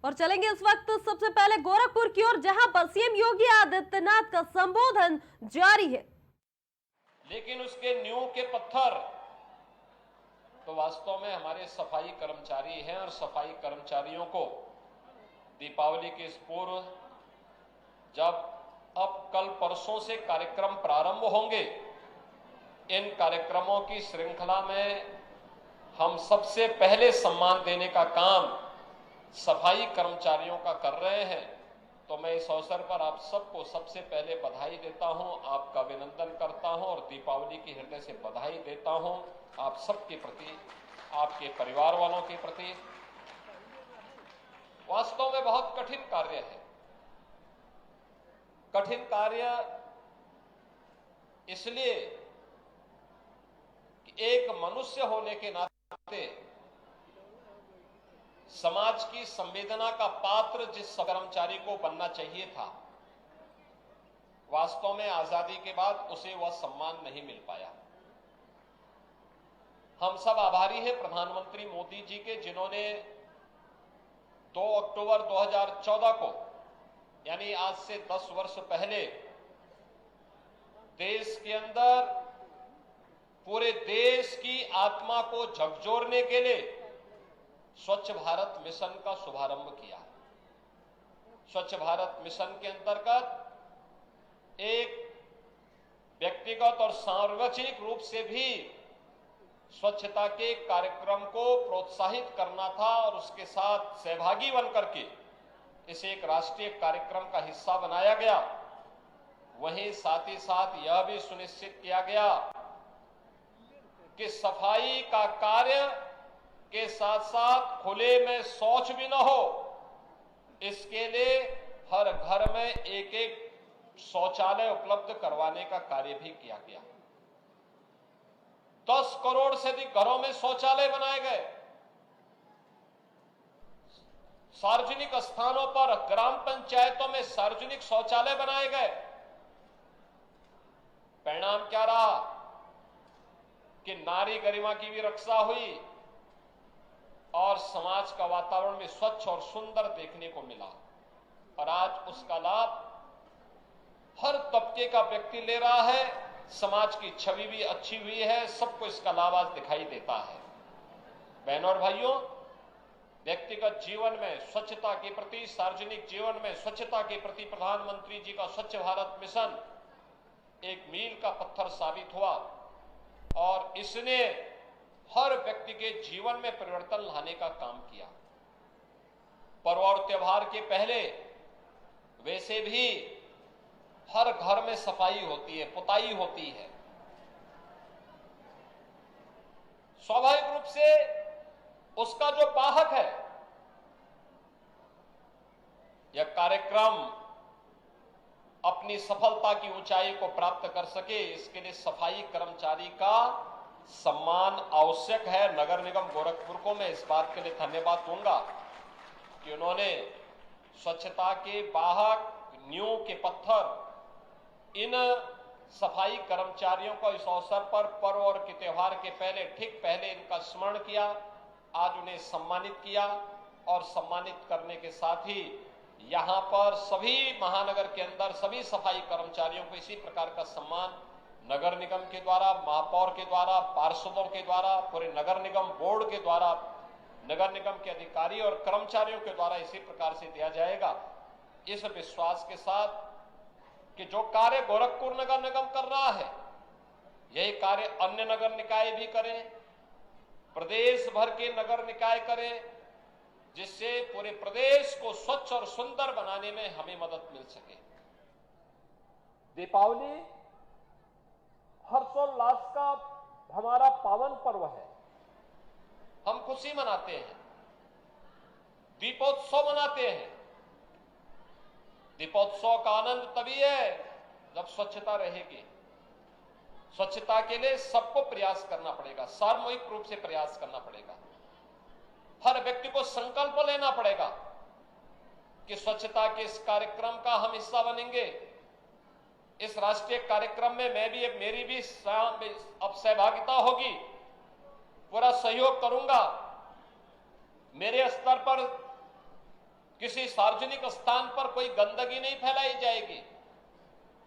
और चलेंगे इस वक्त सबसे पहले गोरखपुर की ओर, जहां पर सीएम योगी आदित्यनाथ का संबोधन जारी है। लेकिन उसके नींव के पत्थर तो वास्तव में हमारे सफाई कर्मचारी हैं और सफाई कर्मचारियों को दीपावली के इस पूर्व, जब अब कल परसों से कार्यक्रम प्रारंभ होंगे, इन कार्यक्रमों की श्रृंखला में हम सबसे पहले सम्मान देने का काम सफाई कर्मचारियों का कर रहे हैं। तो मैं इस अवसर पर आप सबको सबसे पहले बधाई देता हूं, आपका अभिनंदन करता हूं और दीपावली की हृदय से बधाई देता हूं आप सबके प्रति, आपके परिवार वालों के प्रति। वास्तव में बहुत कठिन कार्य है। कठिन कार्य इसलिए कि एक मनुष्य होने के नाते समाज की संवेदना का पात्र जिस कर्मचारी को बनना चाहिए था, वास्तव में आजादी के बाद उसे वह सम्मान नहीं मिल पाया। हम सब आभारी हैं प्रधानमंत्री मोदी जी के, जिन्होंने 2 अक्टूबर 2014 को, यानी आज से 10 वर्ष पहले, देश के अंदर पूरे देश की आत्मा को झकझोरने के लिए स्वच्छ भारत मिशन का शुभारंभ किया। स्वच्छ भारत मिशन के अंतर्गत एक व्यक्तिगत और सार्वजनिक रूप से भी स्वच्छता के कार्यक्रम को प्रोत्साहित करना था और उसके साथ सहभागी बनकर के इसे एक राष्ट्रीय कार्यक्रम का हिस्सा बनाया गया। वहीं साथ ही साथ यह भी सुनिश्चित किया गया कि सफाई का कार्य के साथ साथ खुले में शौच भी न हो, इसके लिए हर घर में एक एक शौचालय उपलब्ध करवाने का कार्य भी किया गया। 10 करोड़ से अधिक घरों में शौचालय बनाए गए। सार्वजनिक स्थानों पर, ग्राम पंचायतों में सार्वजनिक शौचालय बनाए गए। परिणाम क्या रहा कि नारी गरिमा की भी रक्षा हुई और समाज का वातावरण में स्वच्छ और सुंदर देखने को मिला। और आज उसका लाभ हर तबके का व्यक्ति ले रहा है। समाज की छवि भी अच्छी हुई है, सबको इसका लाभ आज दिखाई देता है। बहनों और भाइयों, व्यक्तिगत जीवन में स्वच्छता के प्रति, सार्वजनिक जीवन में स्वच्छता के प्रति प्रधानमंत्री जी का स्वच्छ भारत मिशन एक मील का पत्थर साबित हुआ और इसने हर व्यक्ति के जीवन में परिवर्तन लाने का काम किया। पर्व और त्योहार के पहले वैसे भी हर घर में सफाई होती है, पुताई होती है। स्वाभाविक रूप से उसका जो वाहक है, यह कार्यक्रम अपनी सफलता की ऊंचाई को प्राप्त कर सके, इसके लिए सफाई कर्मचारी का सम्मान आवश्यक है। नगर निगम गोरखपुर को मैं इस बात के लिए धन्यवाद दूंगा कि उन्होंने स्वच्छता के वाहक, नींव के पत्थर, इन सफाई कर्मचारियों को इस अवसर पर पर्व और के त्योहार के पहले, ठीक पहले इनका स्मरण किया। आज उन्हें सम्मानित किया और सम्मानित करने के साथ ही यहां पर सभी महानगर के अंदर सभी सफाई कर्मचारियों को इसी प्रकार का सम्मान नगर निगम के द्वारा, महापौर के द्वारा, पार्षदों के द्वारा, पूरे नगर निगम बोर्ड के द्वारा, नगर निगम के अधिकारी और कर्मचारियों के द्वारा इसी प्रकार से दिया जाएगा। इस विश्वास के साथ कि जो कार्य गोरखपुर नगर निगम कर रहा है, यही कार्य अन्य नगर निकाय भी करें, प्रदेश भर के नगर निकाय करें, जिससे पूरे प्रदेश को स्वच्छ और सुंदर बनाने में हमें मदद मिल सके। दीपावली हर्षोल्लास का हमारा पावन पर्व है। हम खुशी मनाते हैं, दीपोत्सव मनाते हैं। दीपोत्सव का आनंद तभी है जब स्वच्छता रहेगी। स्वच्छता के लिए सबको प्रयास करना पड़ेगा, सामूहिक रूप से प्रयास करना पड़ेगा। हर व्यक्ति को संकल्प लेना पड़ेगा कि स्वच्छता के इस कार्यक्रम का हम हिस्सा बनेंगे। इस राष्ट्रीय कार्यक्रम में मेरी भी अब सहभागिता होगी, पूरा सहयोग करूंगा। मेरे स्तर पर किसी सार्वजनिक स्थान पर कोई गंदगी नहीं फैलाई जाएगी।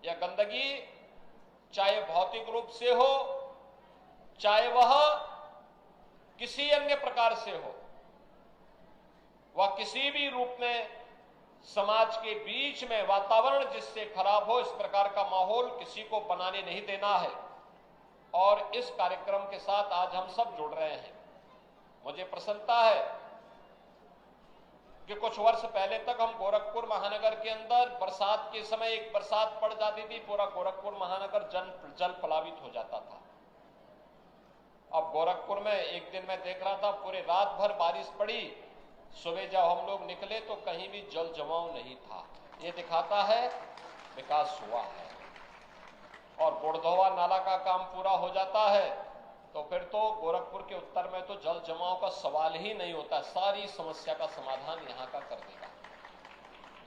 यह गंदगी चाहे भौतिक रूप से हो, चाहे वह किसी अन्य प्रकार से हो, वह किसी भी रूप में समाज के बीच में वातावरण जिससे खराब हो, इस प्रकार का माहौल किसी को बनाने नहीं देना है। और इस कार्यक्रम के साथ आज हम सब जुड़ रहे हैं। मुझे प्रसन्नता है कि कुछ वर्ष पहले तक हम गोरखपुर महानगर के अंदर बरसात के समय एक बरसात पड़ जाती थी, पूरा गोरखपुर महानगर जल प्लावित हो जाता था। अब गोरखपुर में एक दिन मैं देख रहा था, पूरे रात भर बारिश पड़ी, सुबह जब हम लोग निकले तो कहीं भी जल जमाव नहीं था। ये दिखाता है विकास हुआ है। और गोड़धोवा नाला का काम पूरा हो जाता है तो फिर तो गोरखपुर के उत्तर में तो जल जमाव का सवाल ही नहीं होता, सारी समस्या का समाधान यहाँ का कर देगा।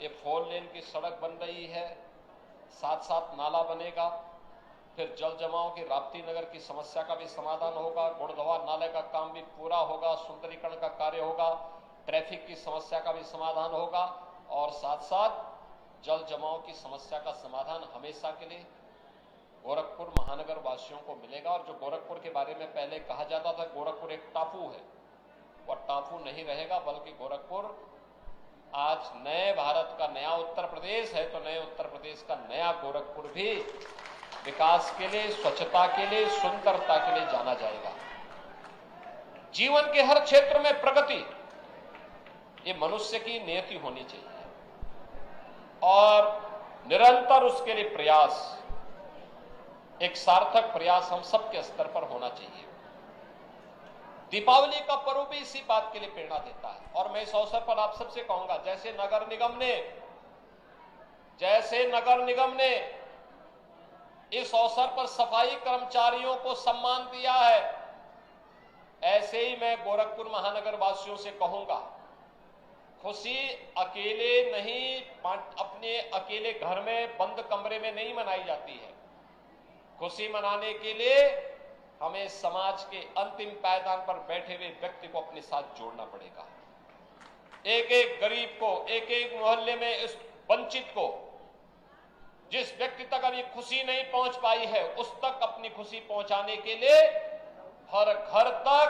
ये 4 लेन की सड़क बन रही है, साथ साथ नाला बनेगा, फिर जल जमाव की राप्ती नगर की समस्या का भी समाधान होगा, गोड़धोवा नाले का काम भी पूरा होगा, सुंदरीकरण का कार्य होगा, ट्रैफिक की समस्या का भी समाधान होगा और साथ साथ जल जमाव की समस्या का समाधान हमेशा के लिए गोरखपुर महानगर वासियों को मिलेगा। और जो गोरखपुर के बारे में पहले कहा जाता था गोरखपुर एक टापू है, वह टापू नहीं रहेगा, बल्कि गोरखपुर आज नए भारत का नया उत्तर प्रदेश है, तो नए उत्तर प्रदेश का नया गोरखपुर भी विकास के लिए, स्वच्छता के लिए, सुंदरता के लिए जाना जाएगा। जीवन के हर क्षेत्र में प्रगति ये मनुष्य की नियति होनी चाहिए और निरंतर उसके लिए प्रयास, एक सार्थक प्रयास हम सबके स्तर पर होना चाहिए। दीपावली का पर्व भी इसी बात के लिए प्रेरणा देता है। और मैं इस अवसर पर आप सबसे कहूंगा, जैसे नगर निगम ने इस अवसर पर सफाई कर्मचारियों को सम्मान दिया है, ऐसे ही मैं गोरखपुर महानगर वासियों से कहूंगा, खुशी अकेले नहीं, अपने अकेले घर में बंद कमरे में नहीं मनाई जाती है। खुशी मनाने के लिए हमें समाज के अंतिम पायदान पर बैठे हुए व्यक्ति को अपने साथ जोड़ना पड़ेगा। एक एक गरीब को, एक एक मोहल्ले में इस वंचित को, जिस व्यक्ति तक अभी खुशी नहीं पहुंच पाई है, उस तक अपनी खुशी पहुंचाने के लिए हर घर तक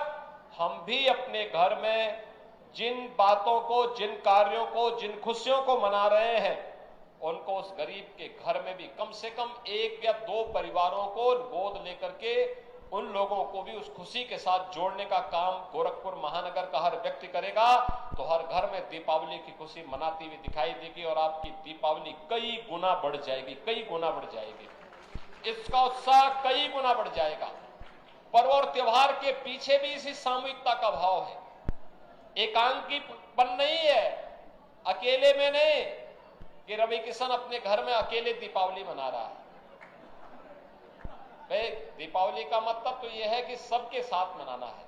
हम भी अपने घर में जिन बातों को, जिन कार्यों को, जिन खुशियों को मना रहे हैं, उनको उस गरीब के घर में भी कम से कम 1 या 2 परिवारों को गोद लेकर के उन लोगों को भी उस खुशी के साथ जोड़ने का काम गोरखपुर महानगर का हर व्यक्ति करेगा, तो हर घर में दीपावली की खुशी मनाती हुई दिखाई देगी और आपकी दीपावली कई गुना बढ़ जाएगी, कई गुना बढ़ जाएगी। इसका उत्साह कई गुना बढ़ जाएगा। पर्व और त्योहार के पीछे भी इसी सामूहिकता का भाव है। एकांकीपन नहीं है, अकेले में नहीं कि रवि किशन अपने घर में अकेले दीपावली मना रहा है। भाई, दीपावली का मतलब तो यह है कि सबके साथ मनाना है।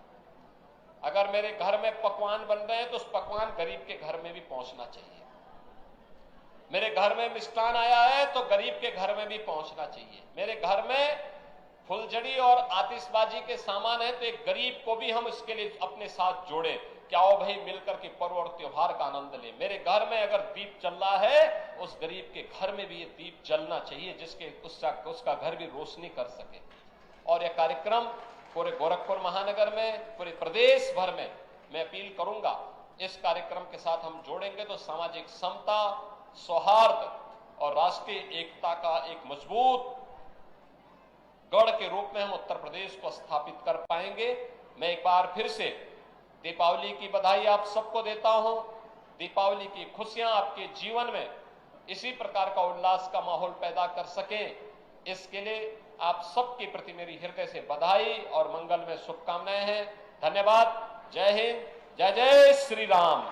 अगर मेरे घर में पकवान बन रहे हैं तो उस पकवान गरीब के घर में भी पहुंचना चाहिए। मेरे घर में मिष्ठान आया है तो गरीब के घर में भी पहुंचना चाहिए। मेरे घर में फुलझड़ी और आतिशबाजी के सामान है तो एक गरीब को भी हम इसके लिए अपने साथ जोड़े, क्या आओ भाई मिलकर के पर्व और त्योहार का आनंद ले। मेरे घर में अगर दीप जल रहा है, उस गरीब के घर में भी ये दीप जलना चाहिए, जिसके उसका घर भी रोशनी कर सके। और यह कार्यक्रम पूरे गोरखपुर महानगर में, पूरे प्रदेश भर में मैं अपील करूंगा, इस कार्यक्रम के साथ हम जोड़ेंगे तो सामाजिक समता, सौहार्द और राष्ट्रीय एकता का एक मजबूत गढ़ के रूप में हम उत्तर प्रदेश को स्थापित कर पाएंगे। मैं एक बार फिर से दीपावली की बधाई आप सबको देता हूं। दीपावली की खुशियां आपके जीवन में इसी प्रकार का उल्लास का माहौल पैदा कर सकें, इसके लिए आप सबके प्रति मेरी हृदय से बधाई और मंगल में शुभकामनाएं हैं। धन्यवाद। जय हिंद, जय जय श्री राम।